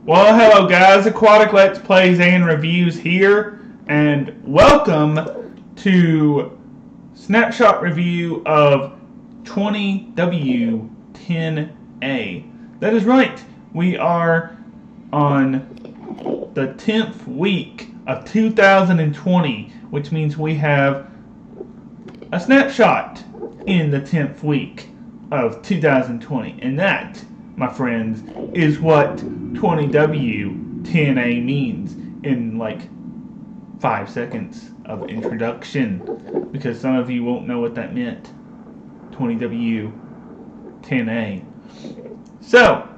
Well, hello guys, Aquatic Let's Plays and Reviews here, and welcome to Snapshot Review of 20W10A. That is right, we are on the 10th week of 2020, which means we have a snapshot in the 10th week of 2020, and that, my friends, is what 20W10A means in like 5 seconds of introduction, because some of you won't know what that meant. 20W10A. So,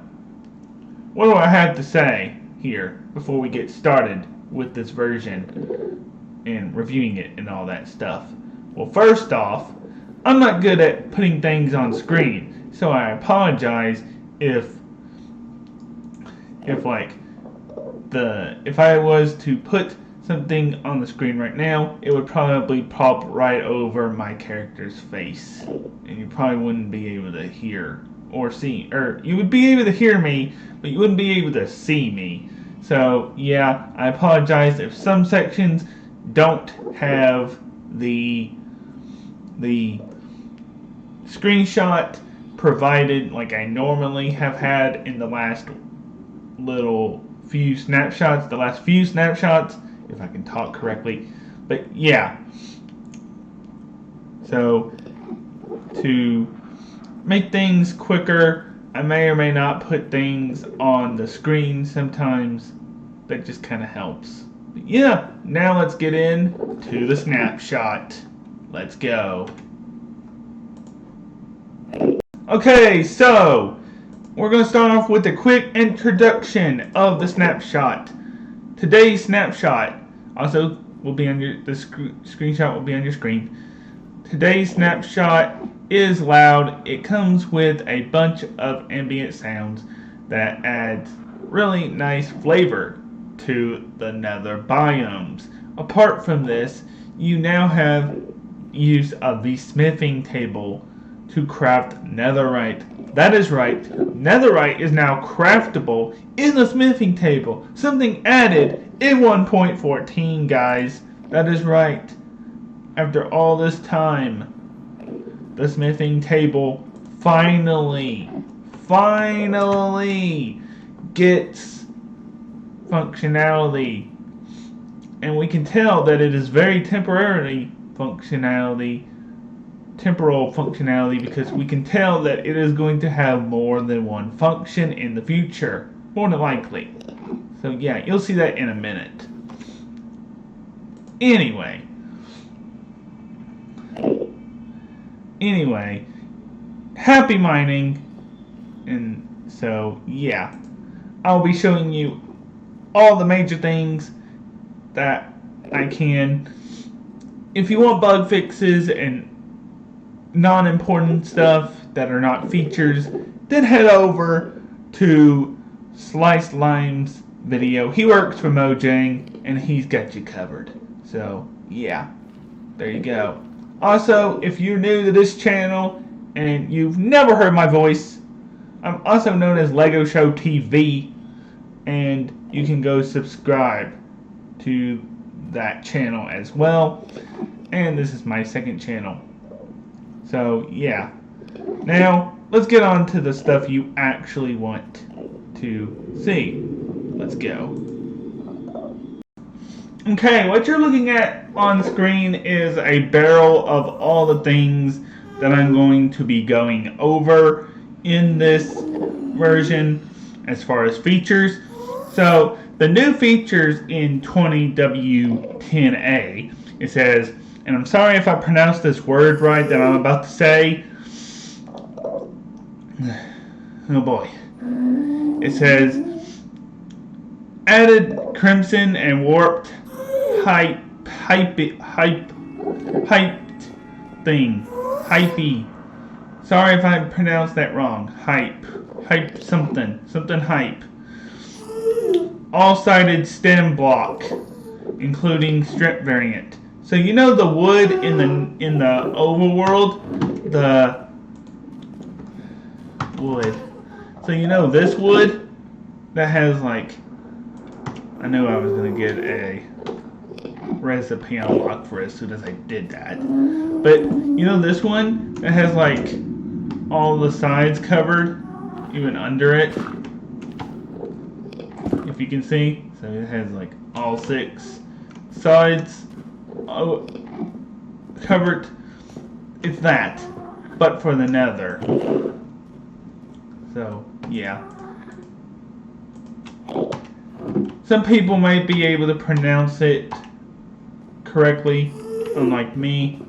what do I have to say here before we get started with this version and reviewing it and all that stuff? Well, first off, I'm not good at putting things on screen, so I apologize if I was to put something on the screen right now, it would probably pop right over my character's face, and you probably wouldn't be able to hear or see, or you would be able to hear me, but you wouldn't be able to see me. So yeah, I apologize if some sections don't have the screenshot provided like I normally have had in the last few snapshots, if I can talk correctly. But yeah, so to make things quicker, I may or may not put things on the screen sometimes. That just kind of helps. But yeah, now let's get into the snapshot. Let's go. Okay, so we're going to start off with a quick introduction of the snapshot. Today's snapshot also will be on the screenshot will be on your screen. Today's snapshot is loud. It comes with a bunch of ambient sounds that adds really nice flavor to the nether biomes. Apart from this, you now have use of the smithing table to craft netherite. That is right, netherite is now craftable in the smithing table. Something added in 1.14, guys. That is right. After all this time, the smithing table finally gets functionality. And we can tell that it is very temporal functionality, because we can tell that it is going to have more than one function in the future, more than likely. So yeah, you'll see that in a minute. Anyway, happy mining. And so yeah, I'll be showing you all the major things that I can. If you want bug fixes and non-important stuff that are not features, then head over to Sliced Lime's video. He works for Mojang and he's got you covered. So yeah, there you go. Also, if you're new to this channel and you've never heard my voice, I'm also known as Lego Show TV, and you can go subscribe to that channel as well. And this is my second channel. So yeah, now let's get on to the stuff you actually want to see. Let's go. Okay, what you're looking at on screen is a barrel of all the things that I'm going to be going over in this version as far as features. So the new features in 20W10A, it says, and I'm sorry if I pronounced this word right that I'm about to say. Oh boy. It says, added crimson and warped hyped thing. Hypey. Sorry if I pronounced that wrong. Hype something hype. All-sided stem block, including strip variant. So you know the wood in the overworld, the wood. So you know this wood that has like, I knew I was gonna get a recipe unlocked for as soon as I did that. But you know this one that has like all the sides covered, even under it, if you can see. So it has like all 6 sides covered. It's that, but for the nether. So yeah. Some people might be able to pronounce it correctly, unlike me,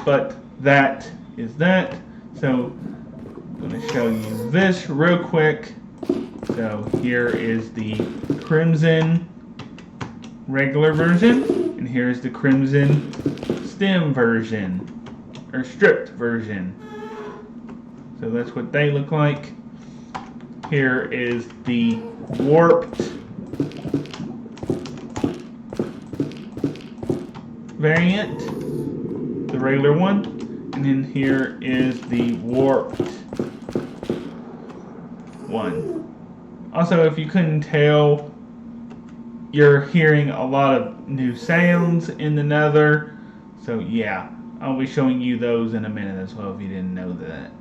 but that is that. So I'm going to show you this real quick. So here is the Crimson regular version, and here's the Crimson stem version, or stripped version. So that's what they look like. Here is the warped variant, the regular one, and then here is the warped one. Also, if you couldn't tell, you're hearing a lot of new sounds in the nether, so yeah, I'll be showing you those in a minute as well if you didn't know that.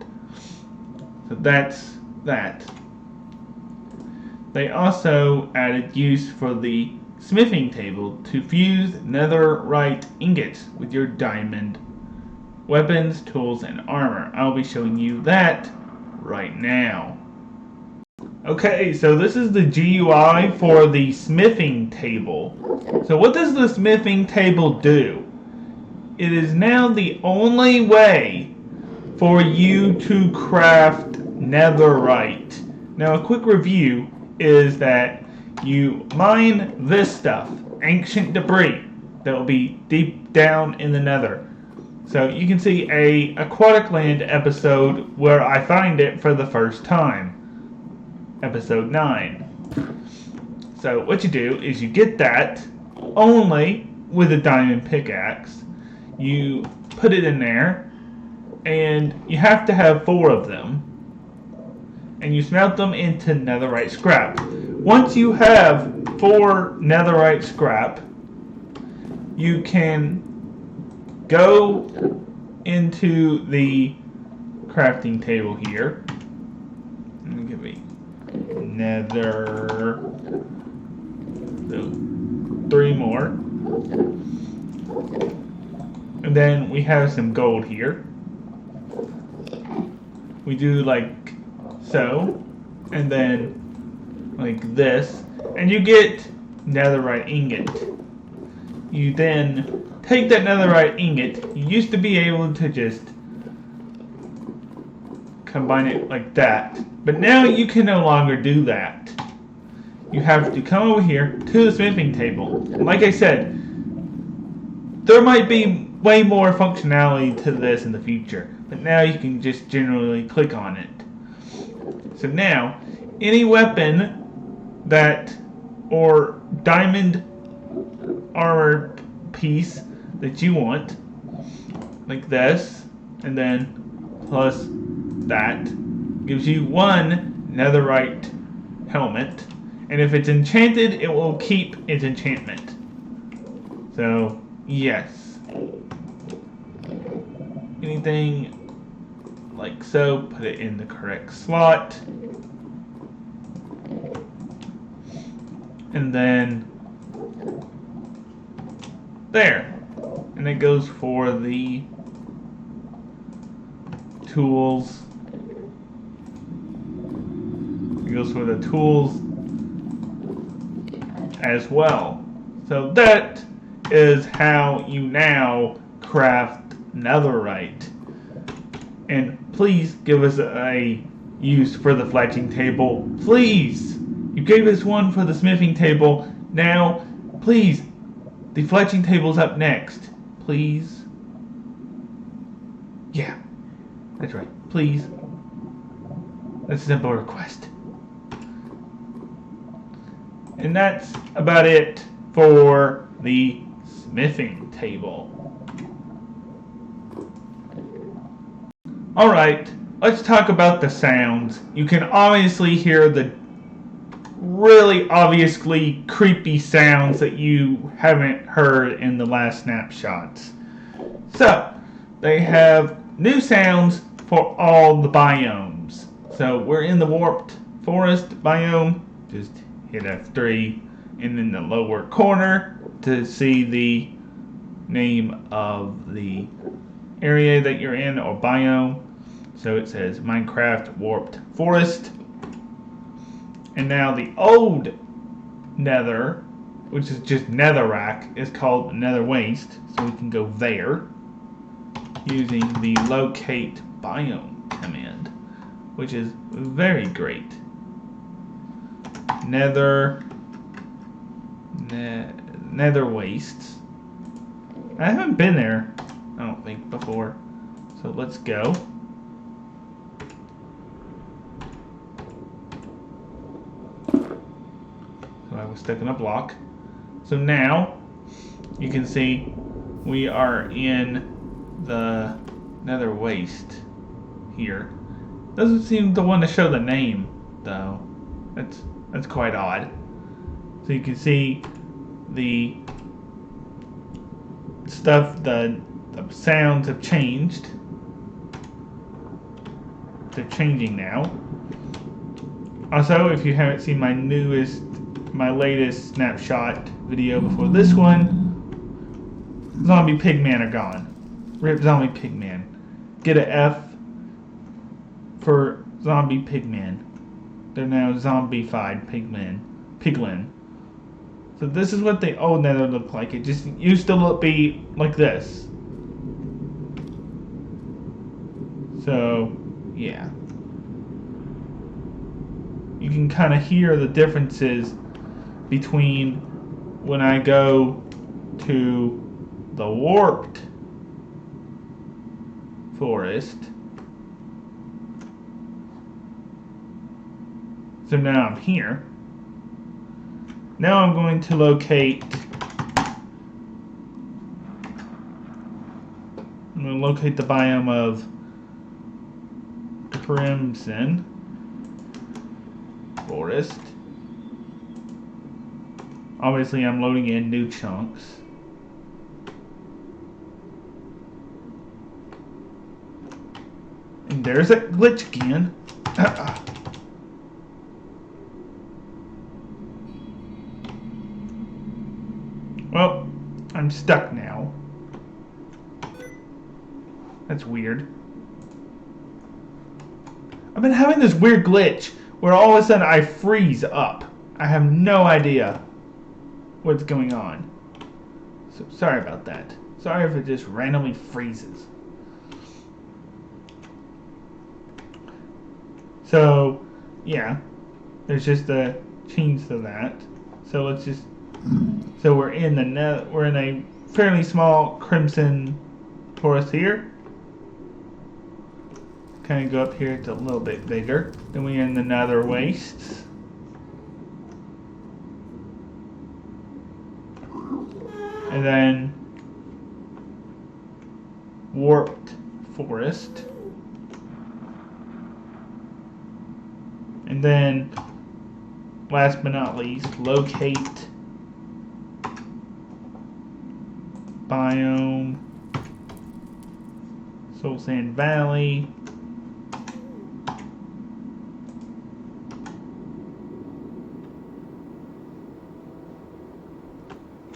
So that's that. They also added use for the smithing table to fuse netherite ingots with your diamond weapons, tools, and armor. I'll be showing you that right now. Okay, so this is the GUI for the smithing table. So what does the smithing table do? It is now the only way for you to craft netherite. Now a quick review is that you mine this stuff, ancient debris, that will be deep down in the nether. So you can see a Aquatic Land episode where I find it for the first time. Episode 9. So what you do is you get that only with a diamond pickaxe. You put it in there, and you have to have 4 of them. And you smelt them into netherite scrap. Once you have 4 netherite scrap, you can go into the crafting table here. Let me give me nether. So 3 more. And then we have some gold here. We do like so, and then like this, and you get netherite ingot. You then take that netherite ingot. You used to be able to just combine it like that, but now you can no longer do that. You have to come over here to the smithing table. Like I said, there might be way more functionality to this in the future, but now you can just generally click on it. So now, any weapon that, or diamond armor piece that you want, like this, and then plus that, gives you 1 netherite helmet, and if it's enchanted, it will keep its enchantment. So, yes. Anything like so, put it in the correct slot. And then there. And it goes for the tools. It goes for the tools as well. So that is how you now craft netherite. And please give us a use for the fletching table. Please! You gave us one for the smithing table. Now, please, the fletching table's up next. Please. Yeah, that's right. Please. That's a simple request. And that's about it for the smithing table. Alright, let's talk about the sounds. You can obviously hear the really obviously creepy sounds that you haven't heard in the last snapshots. So, they have new sounds for all the biomes. So, we're in the warped forest biome. Just hit F3, and in the lower corner to see the name of the area that you're in or biome. So it says Minecraft Warped Forest. And now the old Nether, which is just Netherrack, is called Nether Waste. So we can go there using the locate biome command, which is very great. Nether Wastes. I haven't been there, I don't think, before. So let's go. So I was stuck in a block. So now you can see we are in the Nether Waste here. Doesn't seem to want to show the name though. That's quite odd. So you can see the stuff, the sounds have changed. They're changing now. Also, if you haven't seen my latest snapshot video before this one, zombie pigmen are gone. Rip zombie pigmen. Get an F for zombie pigmen. They're now zombified piglin. So this is what the old Nether looked like. It just used to be like this. So, yeah. You can kind of hear the differences between when I go to the warped forest. So now I'm here. Now I'm going to locate. I'm going to locate the biome of Crimson Forest. Obviously, I'm loading in new chunks. And there's a glitch again. Well, I'm stuck now. That's weird. I've been having this weird glitch where all of a sudden I freeze up. I have no idea what's going on. So sorry about that. Sorry if it just randomly freezes. So, yeah. There's just a change to that. So let's just... So we're in a fairly small crimson forest here. Kind of go up here, it's a little bit bigger. Then we're in the Nether Wastes. And then Warped Forest. And then, last but not least, locate biome, Soul Sand Valley.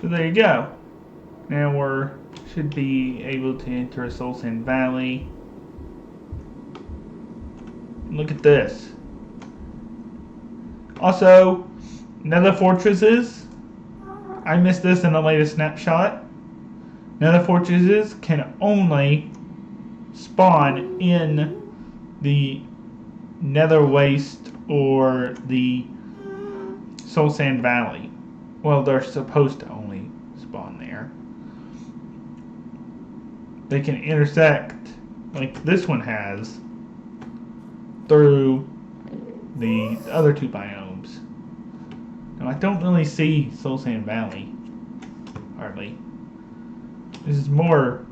So there you go. Now should be able to enter a Soul Sand Valley. Look at this. Also, Nether Fortresses. I missed this in the latest snapshot. Nether Fortresses can only spawn in the Nether Waste or the Soul Sand Valley. Well, they're supposed to only spawn there. They can intersect, like this one has, through the other two biomes. Now, I don't really see Soul Sand Valley, hardly. This is more...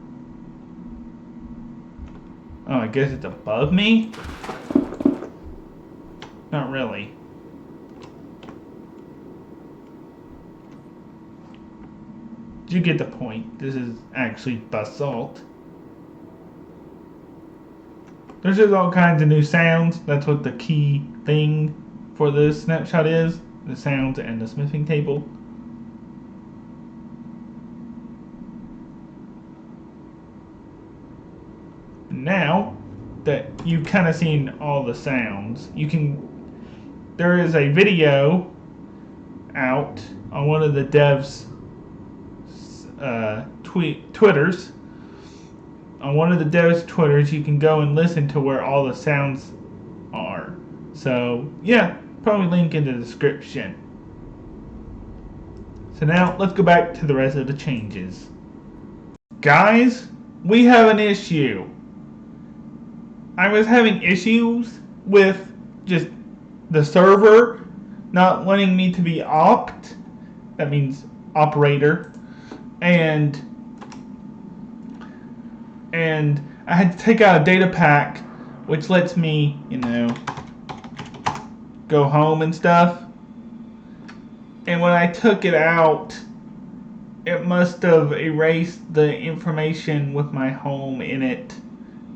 Oh, I guess it's above me? Not really. you get the point. This is actually basalt. There's just all kinds of new sounds. That's what the key thing for this snapshot is. The sounds and the smithing table. Now that you've kind of seen all the sounds, there is a video out on one of the devs' Twitters. On one of the devs' Twitters, you can go and listen to where all the sounds are. So, yeah, probably link in the description. So now, let's go back to the rest of the changes. Guys, we have an issue. I was having issues with just the server not wanting me to be opt. That means operator. And I had to take out a data pack which lets me, go home and stuff. And when I took it out, it must have erased the information with my home in it.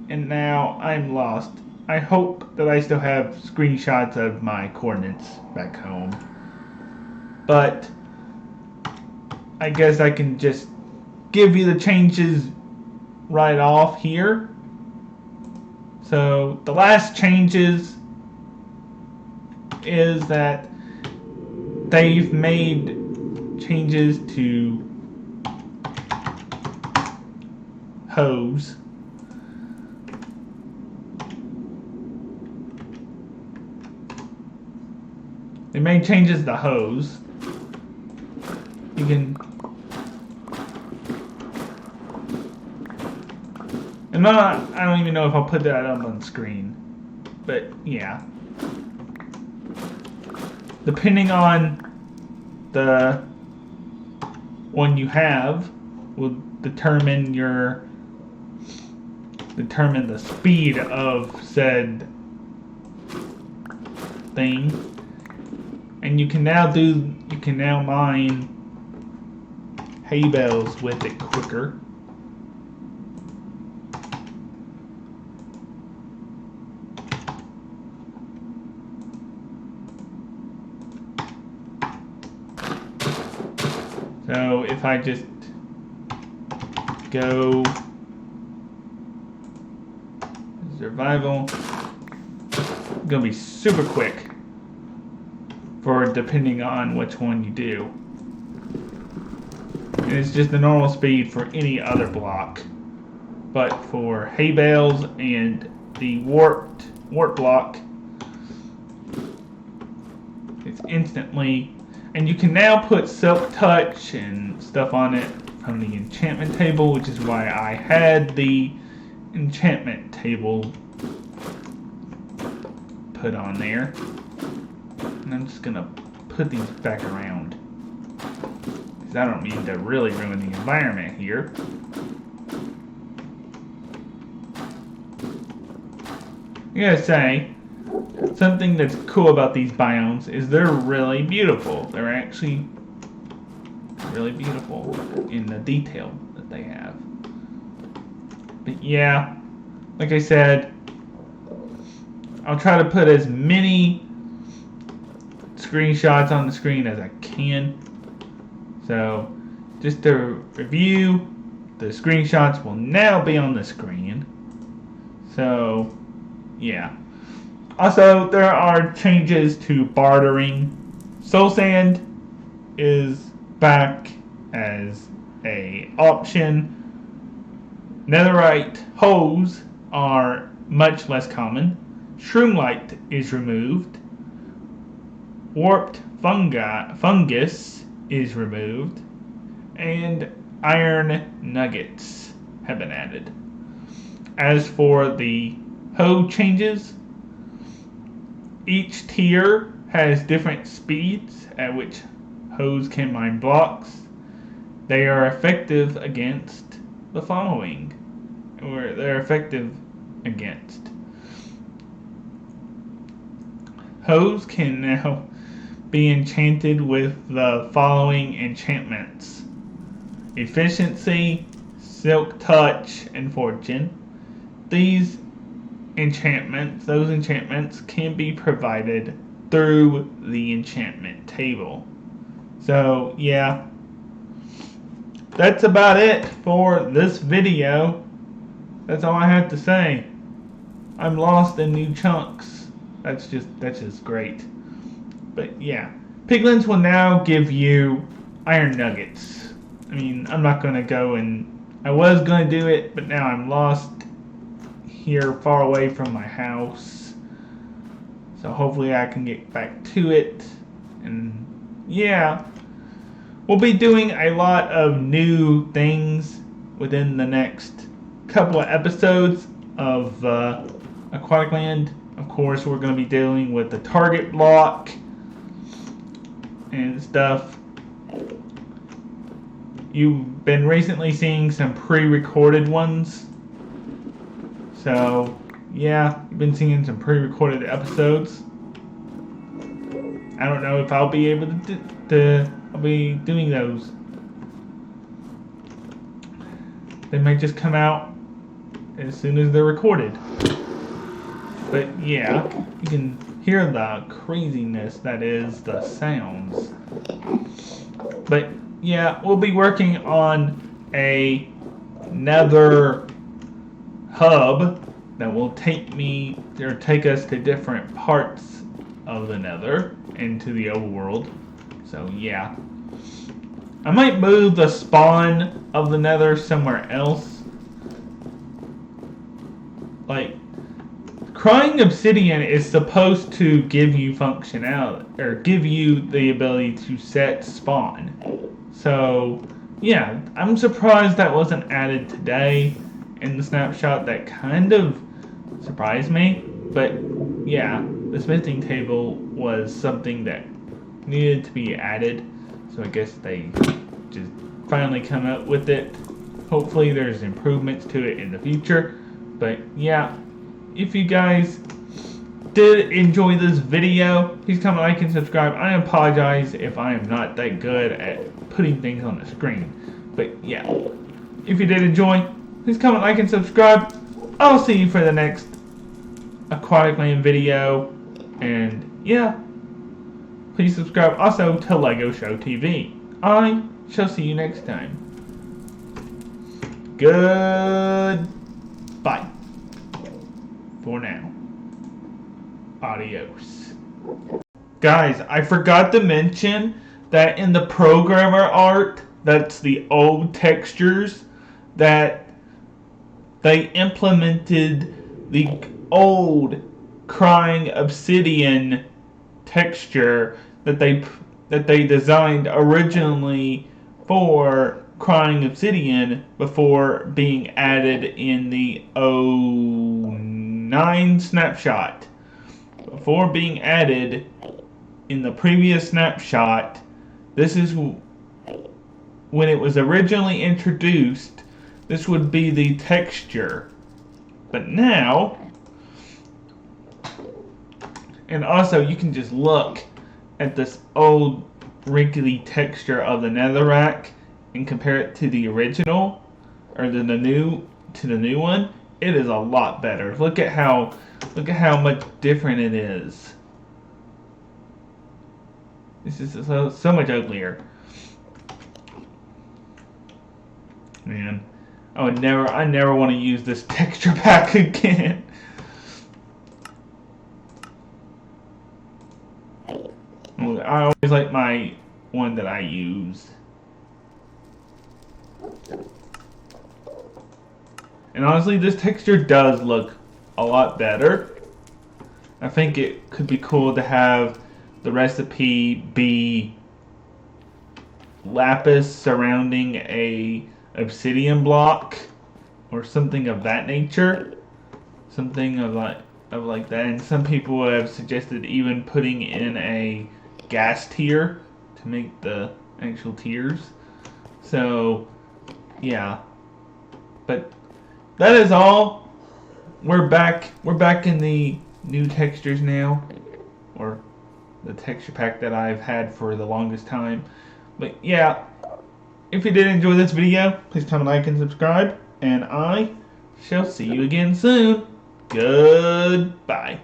And now I'm lost. I hope that I still have screenshots of my coordinates back home. But I guess I can just give you the changes right off here. So the last changes is that they've made changes to hose. They made changes to hose. You can, and I don't even know if I'll put that up on screen, but yeah. Depending on the one you have, will determine the speed of said thing. And you can now mine hay bales with it quicker. So if I just go survival, it's gonna be super quick. For depending on which one you do. And it's just the normal speed for any other block. But for hay bales and the warp block, it's instantly. And you can now put silk touch and stuff on it from the enchantment table, which is why I had the enchantment table put on there. And I'm just gonna put these back around because I don't mean to really ruin the environment here. I gotta say, something that's cool about these biomes is they're really beautiful. They're actually really beautiful in the detail that they have. But yeah, like I said, I'll try to put as many screenshots on the screen as I can. So just to review, the screenshots will now be on the screen. So yeah. Also, there are changes to bartering. Soul Sand is back as a option. Netherite hose are much less common. Shroomlight is removed. Warped fungus is removed, and iron nuggets have been added. As for the hoe changes, each tier has different speeds at which hoes can mine blocks. They are effective against the following, or they're effective against. Hoes can now be enchanted with the following enchantments. Efficiency, Silk Touch, and Fortune. These those enchantments can be provided through the enchantment table. So yeah, that's about it for this video. That's all I have to say. I'm lost in new chunks. That's just great. But yeah, piglins will now give you iron nuggets. I mean, I'm not gonna go and I was gonna do it, but now I'm lost here far away from my house. So hopefully I can get back to it. And yeah, we'll be doing a lot of new things within the next couple of episodes of Aquatic Land. Of course, we're going to be dealing with the target block and stuff. You've been recently seeing some pre-recorded ones. So, yeah, you've been seeing some pre-recorded episodes. I don't know if I'll be able to I'll be doing those. They might just come out as soon as they're recorded. But yeah, you can hear the craziness that is the sounds. But yeah, we'll be working on another hub that will take us to different parts of the Nether into the overworld. So yeah, I might move the spawn of the Nether somewhere else. Like, crying obsidian is supposed to give you functionality, or give you the ability to set spawn. So yeah, I'm surprised that wasn't added today in the snapshot. That kind of surprised me. But yeah, the smithing table was something that needed to be added. So I guess they just finally come up with it. Hopefully there's improvements to it in the future. But yeah, if you guys did enjoy this video, please comment, like, and subscribe. I apologize if I am not that good at putting things on the screen. But yeah, if you did enjoy, please comment, like, and subscribe. I'll see you for the next Aquatic Land video. And yeah, please subscribe also to LEGO Show TV. I shall see you next time. Goodbye. For now. Adios. Guys, I forgot to mention that in the programmer art, that's the old textures, that they implemented the old crying obsidian texture that they designed originally for crying obsidian before being added in the 09 snapshot. Before being added in the previous snapshot, this is when it was originally introduced. This would be the texture. But now, and also you can just look at this old wrinkly texture of the netherrack and compare it to the original, or the new one. It is a lot better. Look at how much different it is. This is so much uglier. Man, I never want to use this texture pack again. I always like my one that I use. And honestly, this texture does look a lot better. I think it could be cool to have the recipe be lapis surrounding a obsidian block or something of that nature. Something of like that. And some people have suggested even putting in a gas tier to make the actual tiers. So yeah. But that is all. We're back in the new textures now, or the texture pack that I've had for the longest time. But yeah, if you did enjoy this video, please comment, like, and subscribe. And I shall see you again soon. Goodbye.